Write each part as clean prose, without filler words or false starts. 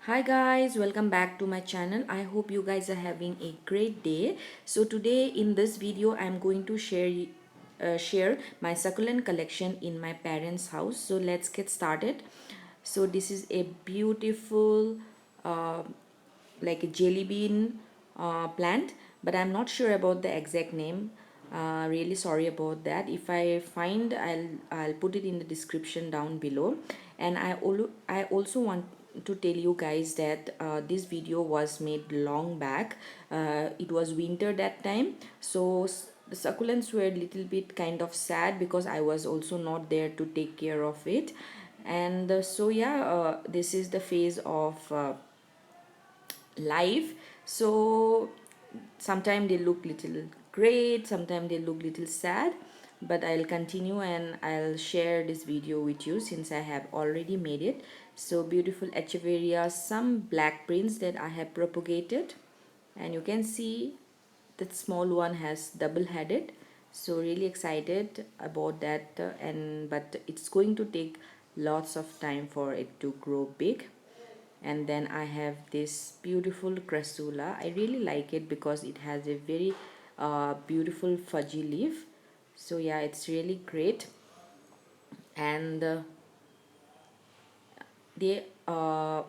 Hi guys, welcome back to my channel. I hope you guys are having a great day. So today in this video I'm going to share my succulent collection in my parents' house. So let's get started. So this is a beautiful uh, like a jelly bean plant, but I'm not sure about the exact name. Really sorry about that. If I find, I'll put it in the description down below. And I also want to tell you guys that this video was made long back. It was winter that time, so the succulents were a little bit kind of sad because I was also not there to take care of it. And so yeah, this is the phase of life. So sometimes they look little great, sometimes they look little sad, but I'll continue and I'll share this video with you since I have already made it. So beautiful Echeveria, some black prints that I have propagated, and you can see that small one has double headed. So really excited about that, and but it's going to take lots of time for it to grow big. And then I have this beautiful crassula. I really like it because it has a very beautiful fudgy leaf. So yeah, it's really great. And they uh,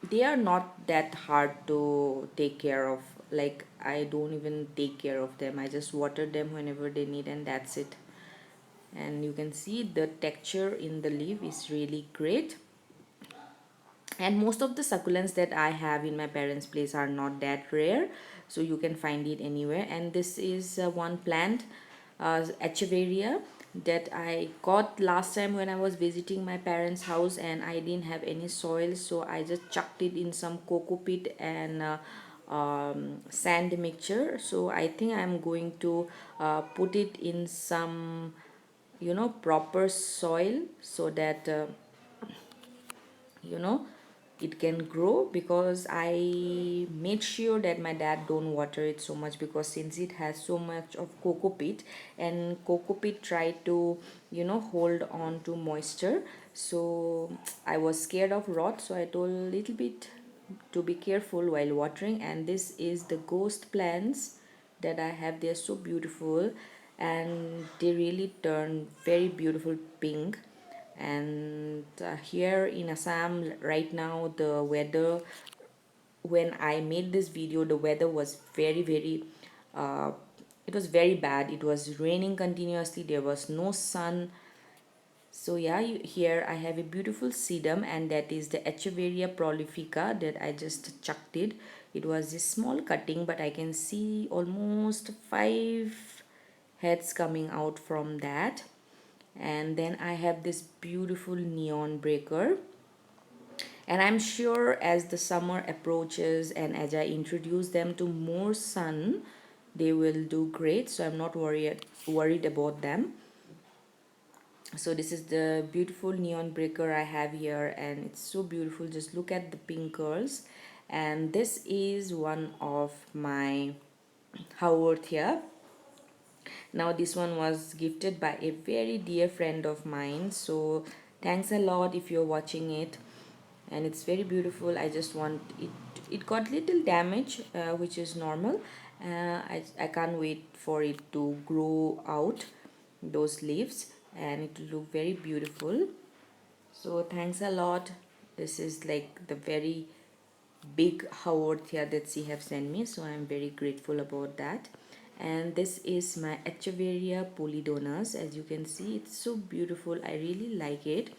they are not that hard to take care of. Like, I don't even take care of them, I just water them whenever they need, and that's it. And you can see the texture in the leaf is really great. And most of the succulents that I have in my parents' place are not that rare, so you can find it anywhere. And this is one plant, Echeveria, that I got last time when I was visiting my parents' house, and I didn't have any soil, so I just chucked it in some cocoa pit and sand mixture. So I think I'm going to put it in some proper soil so that you know it can grow, because I made sure that my dad don't water it so much, because since it has so much of cocoa peat, and cocoa peat try to hold on to moisture. So I was scared of rot, so I told a little bit to be careful while watering. And this is the ghost plants that I have. They're so beautiful, and they really turn very beautiful pink. And here in Assam right now, the weather, when I made this video, the weather was very uh, it was very bad. It was raining continuously, there was no sun. So yeah, here I have a beautiful sedum, and that is the Echeveria prolifica that I just chucked it. It was a small cutting, but I can see almost 5 heads coming out from that. And then I have this beautiful neon breaker, and I'm sure as the summer approaches and as I introduce them to more sun, they will do great. So I'm not worried about them. So this is the beautiful neon breaker I have here, and it's so beautiful. Just look at the pink curls. And this is one of my Howard here. Now this one was gifted by a very dear friend of mine, so thanks a lot if you're watching it. And it's very beautiful. I just want it, it got little damage, which is normal. I can't wait for it to grow out those leaves, and it will look very beautiful. So thanks a lot. This is like the very big Howard here that she have sent me, so I'm very grateful about that. And this is my Echeveria pulidonis. As you can see, it's so beautiful. I really like it.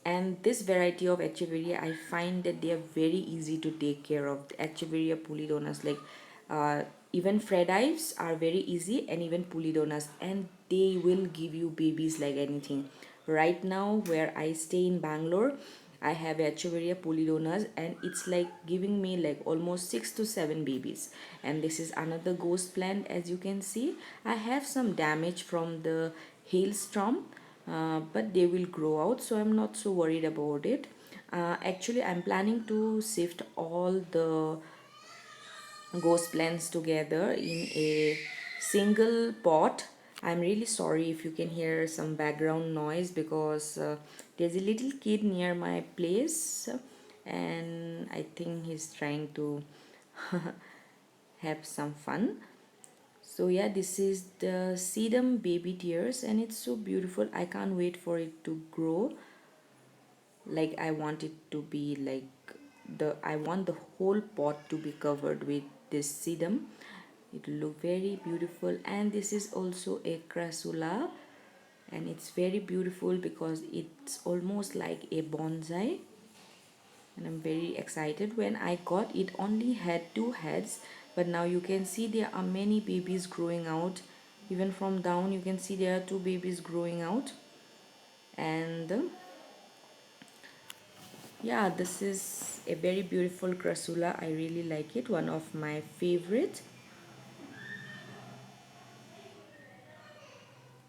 And this variety of Echeveria, I find that they are very easy to take care of. The Echeveria pulidonis, like uh, even Fredives are very easy, and even pulidonis, and they will give you babies like anything. Right now where I stay in Bangalore, I have Echeveria pulidonis, and it's like giving me like almost 6 to 7 babies. And this is another ghost plant. As you can see, I have some damage from the hailstorm, but they will grow out, so I'm not so worried about it. Actually, I'm planning to sift all the ghost plants together in a single pot. I'm really sorry if you can hear some background noise, because there's a little kid near my place, and I think he's trying to have some fun. So yeah, this is the sedum baby tears, and it's so beautiful. I can't wait for it to grow. Like I want it to be like I want the whole pot to be covered with this sedum. It will look very beautiful. And this is also a crassula, and it's very beautiful because it's almost like a bonsai, and I'm very excited. When I got it only had two heads, but now you can see there are many babies growing out. Even from down you can see there are two babies growing out. And yeah, this is a very beautiful crassula. I really like it, one of my favorite.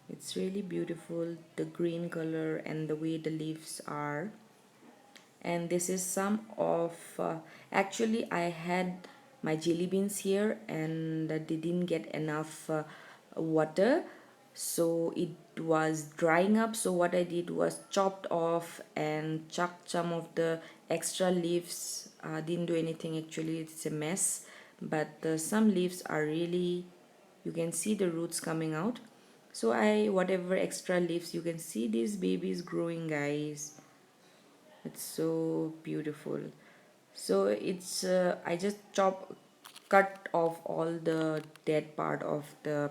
It's really beautiful, the green color and the way the leaves are. And this is some of actually I had my jelly beans here, and they didn't get enough water, so it was drying up. So what I did was chopped off and chucked some of the extra leaves. Didn't do anything actually, it's a mess, but some leaves are really, you can see the roots coming out. So I whatever extra leaves, you can see these babies growing, guys. It's so beautiful. So it's I just cut off all the dead part of the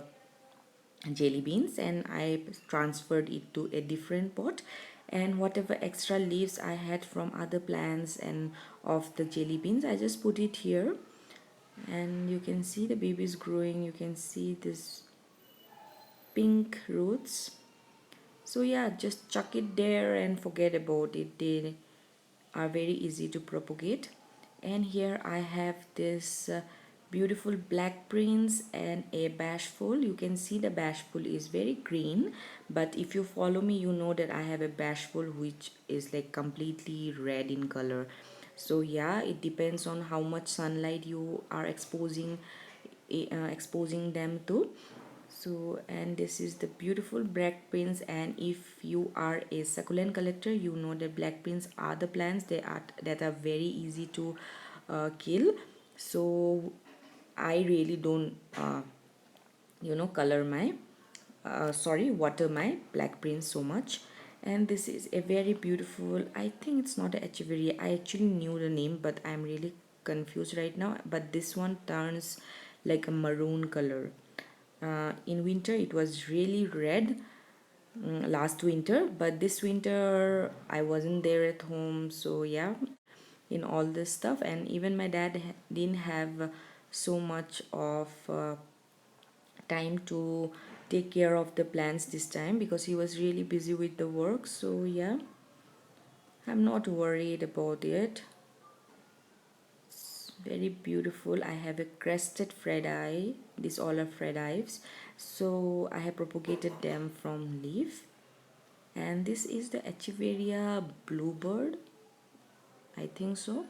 jelly beans, and I transferred it to a different pot. And whatever extra leaves I had from other plants and of the jelly beans, I just put it here. And you can see the babies growing. You can see this pink roots. So yeah, just chuck it there and forget about it. They are very easy to propagate. And here I have this beautiful black prince and a bashful. You can see the bashful is very green, but if you follow me you know that I have a bashful which is like completely red in color. So yeah, it depends on how much sunlight you are exposing them to. So, and this is the beautiful black prince. And if you are a succulent collector, you know that black prince are the plants that are very easy to kill. So I really don't color my water my black prince so much. And this is a very beautiful, I think it's not a Echeveria, I actually knew the name but I'm really confused right now. But this one turns like a maroon color. In winter it was really red, last winter, but this winter I wasn't there at home, so yeah, in all this stuff. And even my dad didn't have so much of time to take care of the plants this time because he was really busy with the work. So yeah, I'm not worried about it. It's very beautiful. I have a crested Fred eye. These all are Fred eyes. So I have propagated them from leaf. And this is the Echeveria bluebird, I think so.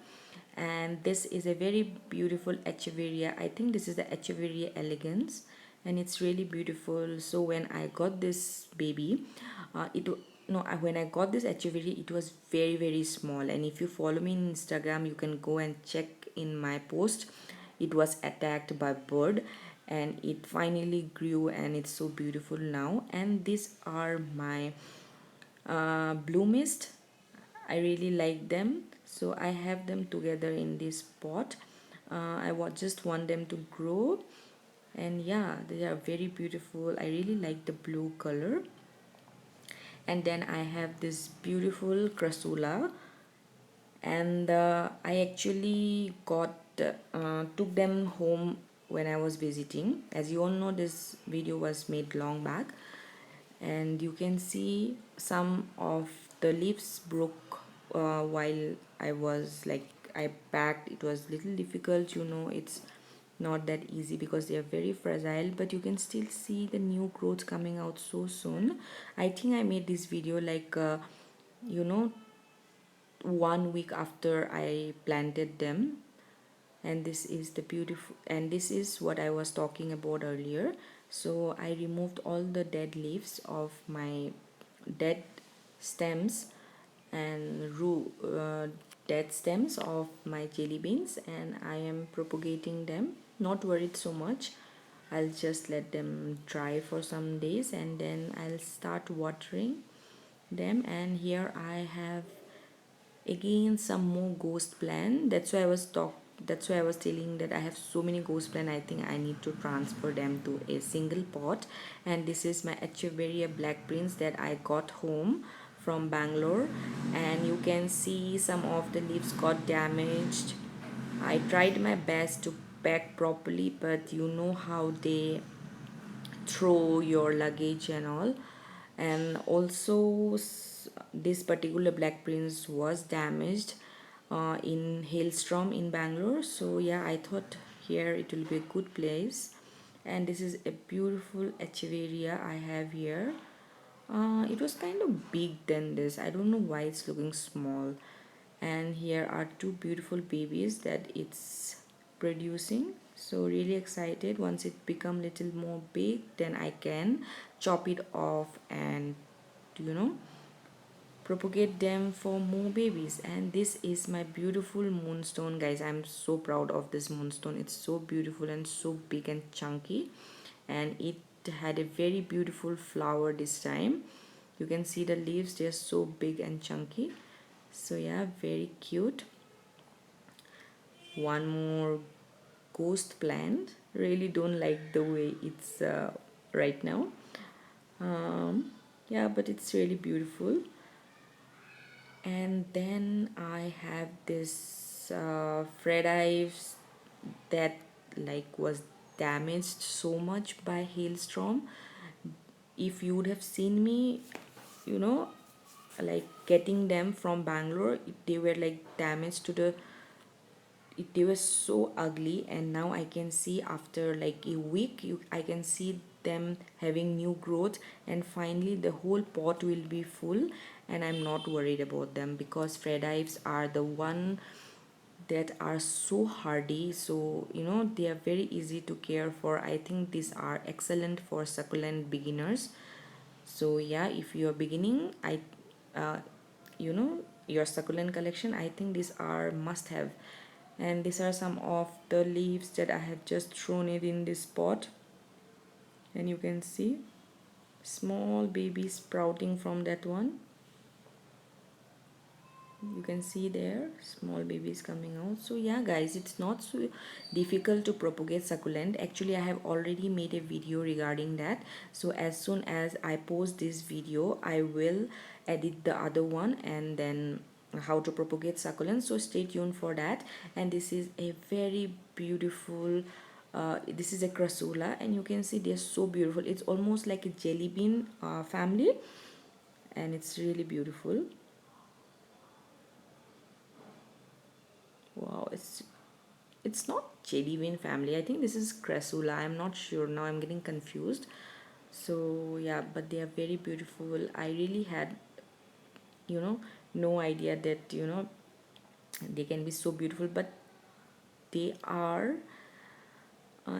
And this is a very beautiful Echeveria. I think this is the Echeveria elegans, and it's really beautiful. So when I got this baby, it no when I got this Echeveria, it was very small. And if you follow me on Instagram, you can go and check in my post. It was attacked by bird, and it finally grew, and it's so beautiful now. And these are my blue mist. I really like them, so I have them together in this pot. Just want them to grow, and yeah, they are very beautiful. I really like the blue color. And then I have this beautiful crassula, and I actually took them home when I was visiting. As you all know, this video was made long back, and you can see some of the leaves broke while I packed. It was little difficult, it's not that easy because they are very fragile, but you can still see the new growth coming out so soon. I think I made this video like you know 1 week after I planted them. And this is the beautiful, and this is what I was talking about earlier. So I removed all the dead leaves of my dead stems and dead stems of my jelly beans, and I am propagating them. Not worried so much. I'll just let them dry for some days and then I'll start watering them. And here I have again some more ghost plant. That's why I was telling that I have so many ghost plant. I think I need to transfer them to a single pot. And this is my Echeveria blackprince that I got home from Bangalore, and you can see some of the leaves got damaged. I tried my best to pack properly, but you know how they throw your luggage and all. And also this particular black prince was damaged in hailstorm in Bangalore, so yeah, I thought here it will be a good place. And this is a beautiful Echeveria I have here. It was kind of big than this. I don't know why it's looking small. And here are two beautiful babies that it's producing. So really excited. Once it become little more big, then I can chop it off and you know propagate them for more babies. And this is my beautiful moonstone, guys. I'm so proud of this moonstone. It's so beautiful and so big and chunky, and it had a very beautiful flower this time. You can see the leaves, they're so big and chunky. So yeah, very cute. One more ghost plant. Really don't like the way it's right now. Yeah, but it's really beautiful. And then I have this Fred Ives that like was damaged so much by hailstorm. If you would have seen me, you know, like getting them from Bangalore, they were like damaged to they were so ugly. And now I can see after like a week I can see them having new growth, and finally the whole pot will be full. And I'm not worried about them because Fred Ives are the one that are so hardy, so they are very easy to care for. I think these are excellent for succulent beginners. So yeah, if you're beginning, uh, your succulent collection, I think these are must have. And these are some of the leaves that I have just thrown it in this pot, and you can see small babies sprouting from that one. You can see there small babies coming out. So yeah guys, it's not so difficult to propagate succulent. Actually I have already made a video regarding that, so as soon as I post this video I will edit the other one and then how to propagate succulent, so stay tuned for that. And this is a very beautiful this is a crassula, and you can see they're so beautiful. It's almost like a jelly bean family, and it's really beautiful. Wow, it's not jelly bean family. I think this is crassula. I'm not sure now. I'm getting confused. So yeah, but they are very beautiful. I really had no idea that they can be so beautiful, but they are.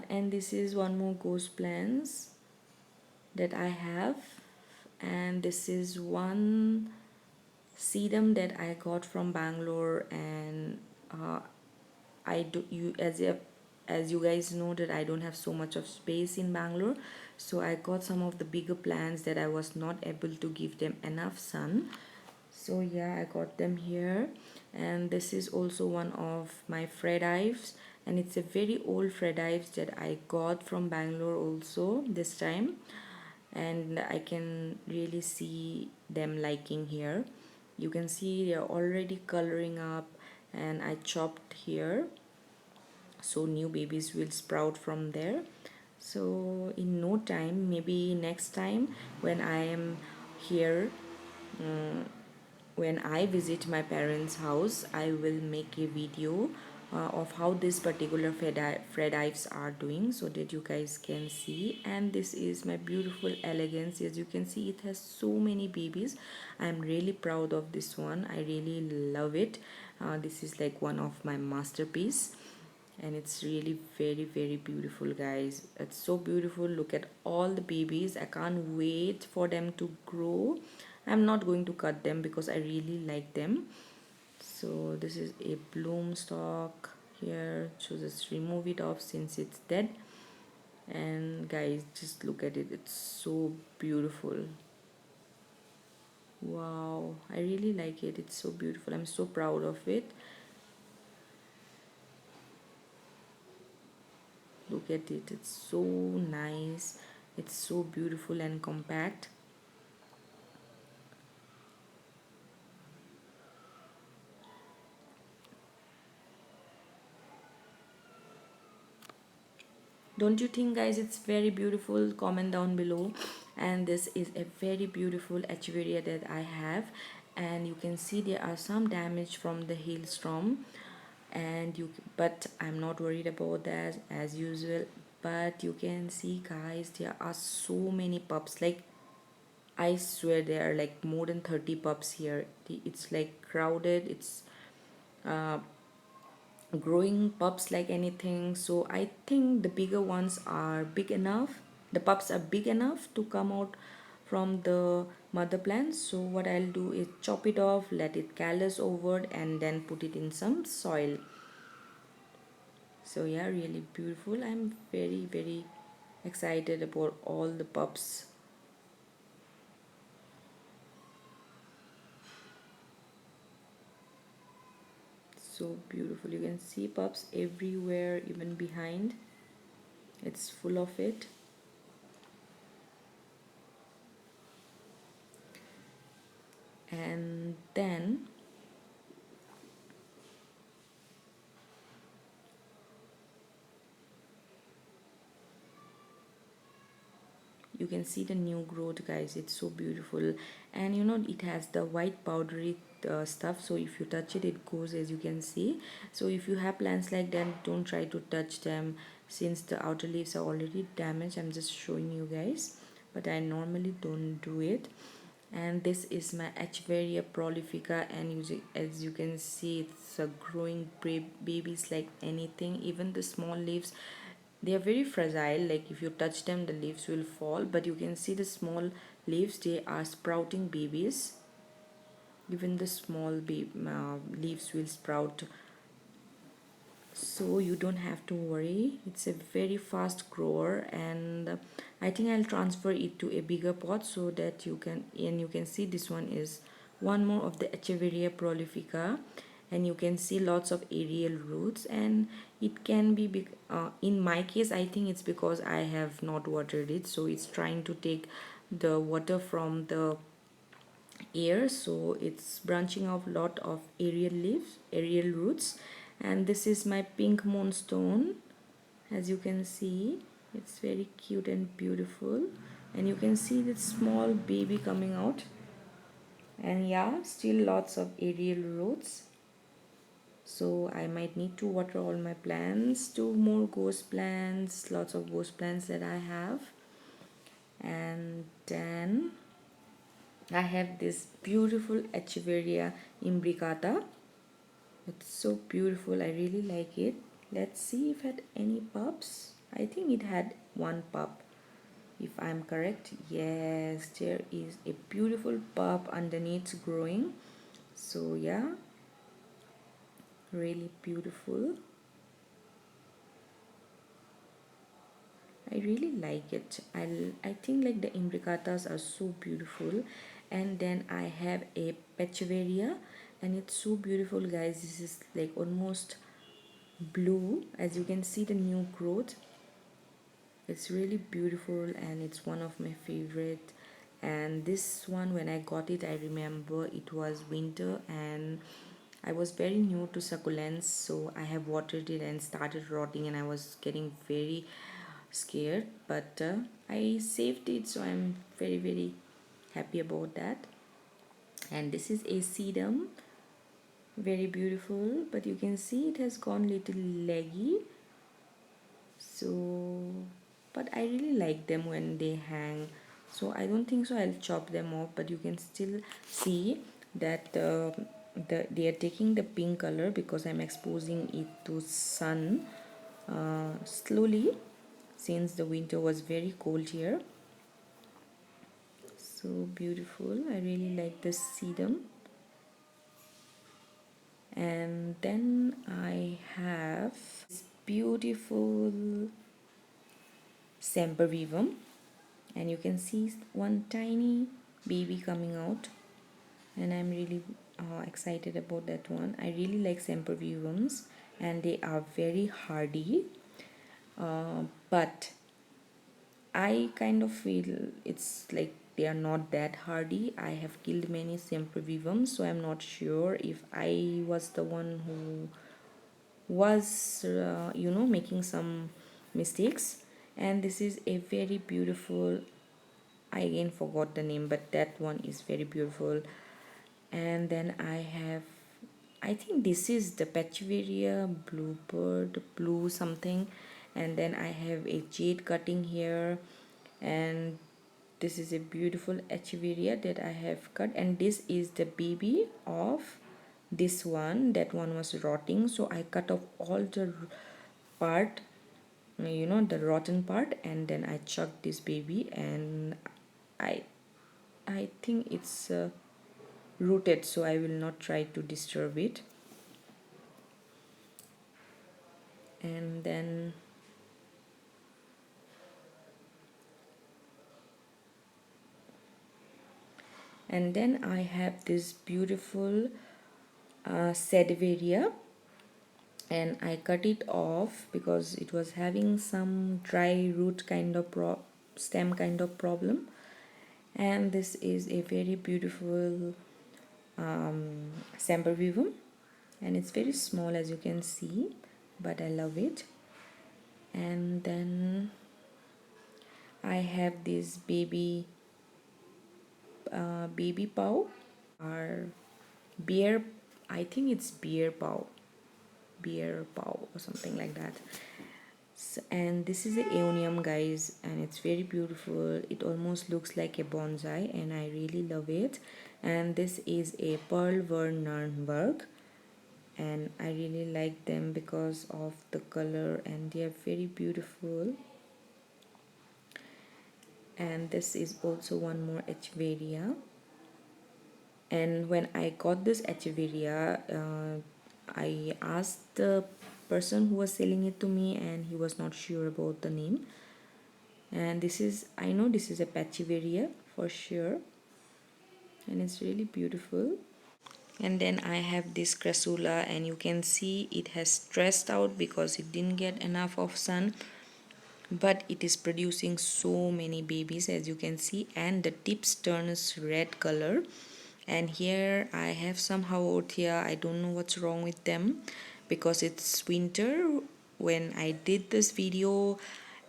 And this is one more ghost plants that I have, and this is one sedum that I got from Bangalore. And I do you as you guys know that I don't have so much of space in Bangalore, so I got some of the bigger plants that I was not able to give them enough sun. So yeah, I got them here. And this is also one of my Fred Ives, and it's a very old Fred Ives that I got from Bangalore also this time. And I can really see them liking here. You can see they're already coloring up, and I chopped here, so new babies will sprout from there. So in no time, maybe next time when I am here, when I visit my parents house, I will make a video of how this particular Fred Ives are doing, so that you guys can see. And this is my beautiful elegance. As you can see, it has so many babies. I'm really proud of this one. I really love it. This is like one of my masterpiece, and it's really very beautiful, guys. It's so beautiful. Look at all the babies. I can't wait for them to grow. I'm not going to cut them because I really like them. So this is a bloom stalk here, so just remove it off since it's dead. And guys, just look at it, it's so beautiful. Wow, I really like it, it's so beautiful, I'm so proud of it. Look at it, it's so nice, it's so beautiful and compact. Don't you think, guys, it's very beautiful? Comment down below. And this is a very beautiful Echeveria that I have, and you can see there are some damage from the hailstorm, and but I'm not worried about that as usual. But you can see, guys, there are so many pups, like I swear there are like more than 30 pups here. It's like crowded, it's uh, growing pups like anything. So I think the bigger ones are big enough, the pups are big enough to come out from the mother plant. So what I'll do is chop it off, let it callus over, and then put it in some soil. So yeah, really beautiful. I'm very excited about all the pups. So beautiful, you can see pups everywhere, even behind, it's full of it. And then you can see the new growth, guys, it's so beautiful. And you know, it has the white powdery stuff, so if you touch it, it goes, as you can see. So if you have plants like that, don't try to touch them since the outer leaves are already damaged. I'm just showing you guys, but I normally don't do it. And this is my Echeveria prolifica, and as you can see, it's a growing babies like anything. Even the small leaves, they are very fragile, like if you touch them the leaves will fall, but you can see the small leaves, they are sprouting babies. Even the small leaves will sprout, so you don't have to worry. It's a very fast grower, and I think I'll transfer it to a bigger pot so that you can, and you can see this one is one more of the Echeveria prolifica, and you can see lots of aerial roots. And it can be big, in my case I think it's because I have not watered it, so it's trying to take the water from the air, so it's branching off lot of aerial leaves, aerial roots. And this is my pink moonstone, as you can see, it's very cute and beautiful. And you can see this small baby coming out. And yeah, still lots of aerial roots, so I might need to water all my plants. Two more ghost plants, lots of ghost plants that I have. And then I have this beautiful Echeveria imbricata. It's so beautiful, I really like it. Let's see if it had any pups. I think it had one pup, if I'm correct. Yes, there is a beautiful pup underneath growing. So yeah, really beautiful. I really like it. I think like the imbricatas are so beautiful. And then I have a Pecheveria, and it's so beautiful, guys. This is like almost blue, as you can see the new growth. It's really beautiful, and it's one of my favorite. And this one, when I got it, I remember it was winter, and I was very new to succulents, so I have watered it and started rotting, and I was getting very scared, but I saved it, so I'm very happy about that. And this is a sedum, very beautiful, but you can see it has gone little leggy. So but I really like them when they hang, so I don't think so I'll chop them off. But you can still see that they are taking the pink color because I'm exposing it to sun slowly, since the winter was very cold here. So beautiful, I really like this sedum. And then I have this beautiful sempervivum, and you can see one tiny baby coming out, and I'm really excited about that one. I really like sempervivums, and they are very hardy, but I kind of feel it's like they are not that hardy. I have killed many sempervivums, so I'm not sure if I was the one who was making some mistakes. And this is a very beautiful, I again forgot the name, but that one is very beautiful. And then I have, I think this is the Pachyveria bluebird blue something. And then I have a jade cutting here, and this is a beautiful Echeveria that I have cut, and this is the baby of this one. That one was rotting, so I cut off all the part, the rotten part, and then I chucked this baby, and I I think it's rooted, so I will not try to disturb it. And then I have this beautiful Sedveria, and I cut it off because it was having some dry root kind of stem kind of problem. And this is a very beautiful sempervivum, and it's very small as you can see, but I love it. And then I have this baby pow, or beer, I think it's beer pow or something like that. And this is a aeonium, guys, and it's very beautiful. It almost looks like a bonsai, and I really love it. And this is a pearl Nurnberg, and I really like them because of the color, and they are very beautiful. And this is also one more Echeveria. And when I got this Echeveria, I asked the person who was selling it to me, and he was not sure about the name. And this is, I know this is a Pachyveria for sure, and it's really beautiful. And then I have this crassula, and you can see it has stressed out because it didn't get enough of sun, but it is producing so many babies as you can see, and the tips turns red color. And here I have some haworthia. I don't know what's wrong with them because it's winter when I did this video,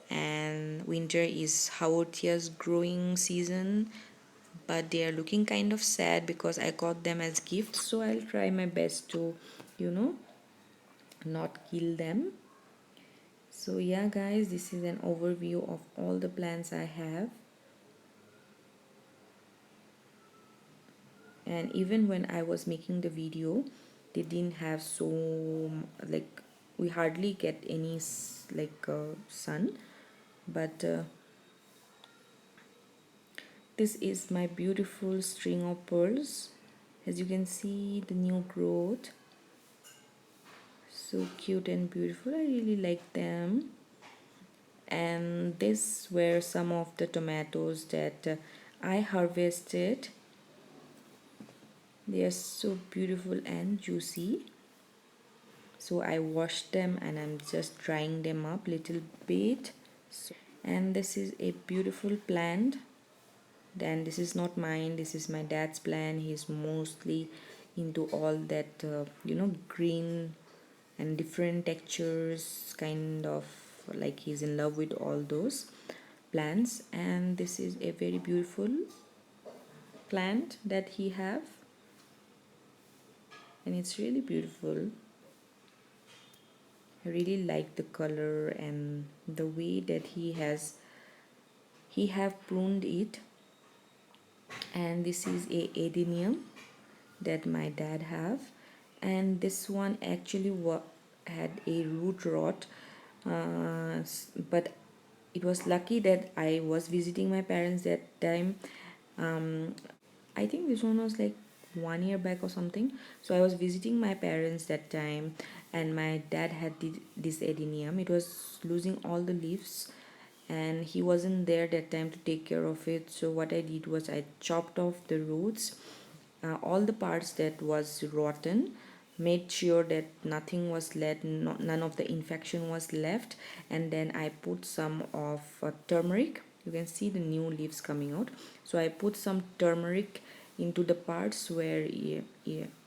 and winter is haworthia's growing season, but they are looking kind of sad because I got them as gifts, so I'll try my best to you know not kill them. So yeah guys, this is an overview of all the plants I have. And even when I was making the video, they didn't have like, we hardly get any sun, but this is my beautiful string of pearls. As you can see, the new growth, so cute and beautiful. I really like them. And these were some of the tomatoes that I harvested. They are so beautiful and juicy. So I washed them, and I'm just drying them up little bit. And this is a beautiful plant. Then this is not mine, this is my dad's plant. He's mostly into all that green and different textures, kind of like he's in love with all those plants. And this is a very beautiful plant that he have, and it's really beautiful. I really like the color and the way that he have pruned it. And this is a adenium that my dad have, and this one actually had a root rot, but it was lucky that I was visiting my parents that time. I think this one was like 1 year back or something. So I was visiting my parents that time, and my dad had this adenium. It was losing all the leaves, and he wasn't there that time to take care of it. So what I did was I chopped off the roots, all the parts that was rotten, made sure that nothing was left, none of the infection was left, and then I put some of turmeric. You can see the new leaves coming out. So I put some turmeric into the parts where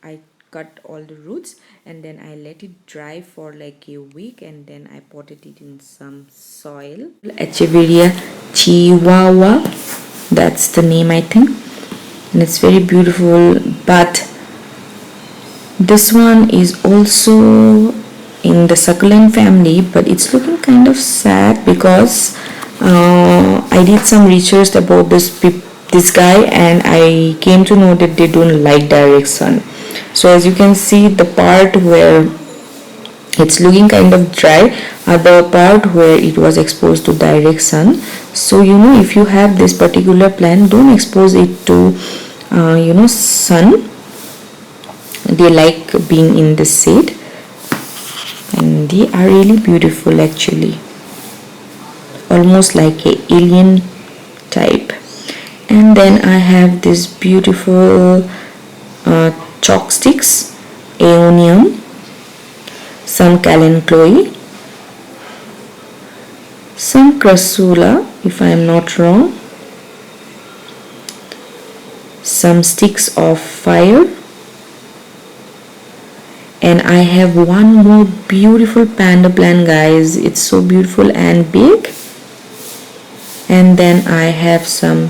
I cut all the roots, and then I let it dry for like a week, and then I potted it in some soil. Echeveria chihuahua, that's the name, I think, and it's very beautiful. But this one is also in the succulent family, but it's looking kind of sad because I did some research about this guy, and I came to know that they don't like direct sun. So as you can see, the part where it's looking kind of dry are the part where it was exposed to direct sun. So if you have this particular plant, don't expose it to sun. They like being in the shade, and they are really beautiful actually, almost like a alien type. And then I have this beautiful chalk sticks, aeonium, some calendulae, some crassula if I am not wrong, some sticks of fire, and I have one more beautiful panda plant, guys. It's so beautiful and big. And then I have some,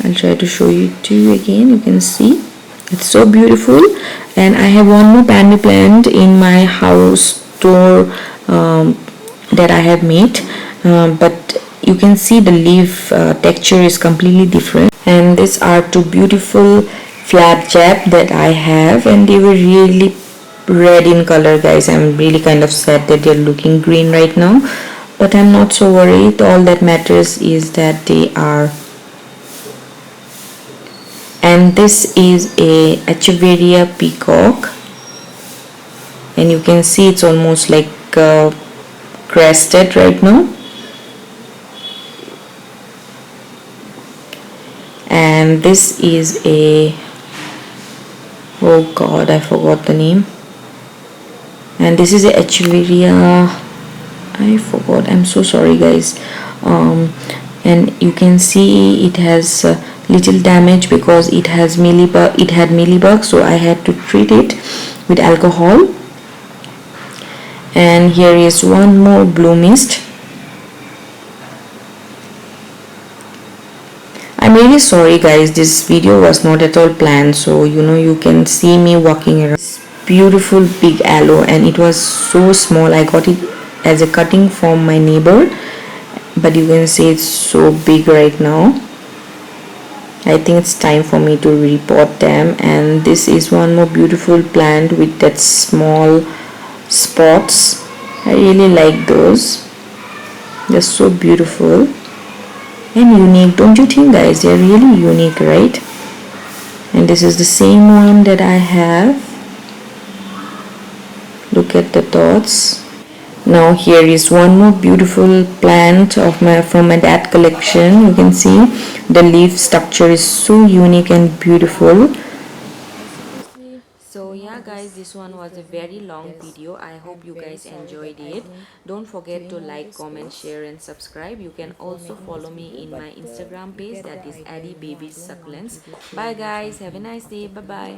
I'll try to show you to you again. You can see it's so beautiful. And I have one more panda plant in my house door that I have made, but you can see the leaf texture is completely different. And these are two beautiful flat jab that I have, and they were really red in color, guys. I'm really kind of sad that they're looking green right now, but I'm not so worried. All that matters is that they are. And this is a Echeveria peacock, and you can see it's almost like crested right now. And this is a, oh god, I forgot the name. And this is a Echeveria, I forgot, I'm so sorry, guys. And you can see it has little damage because it had mealybug, so I had to treat it with alcohol. And here is one more blue mist. I'm really sorry, guys, this video was not at all planned. So you can see me walking around this beautiful big aloe, and it was so small. I got it as a cutting from my neighbor, but you can see it's so big right now. I think it's time for me to repot them. And this is one more beautiful plant with that small spots. I really like those. They're so beautiful and unique, don't you think, guys? They're really unique, right? And this is the same one that I have. Look at the dots. Now here is one more beautiful plant from my dad collection. You can see the leaf structure is so unique and beautiful. So yeah, guys, this one was a very long video. I hope you guys enjoyed it. Don't forget to like, comment, share and subscribe. You can also follow me in my Instagram page, that is Addy Baby Succulents. Bye guys, have a nice day. Bye bye.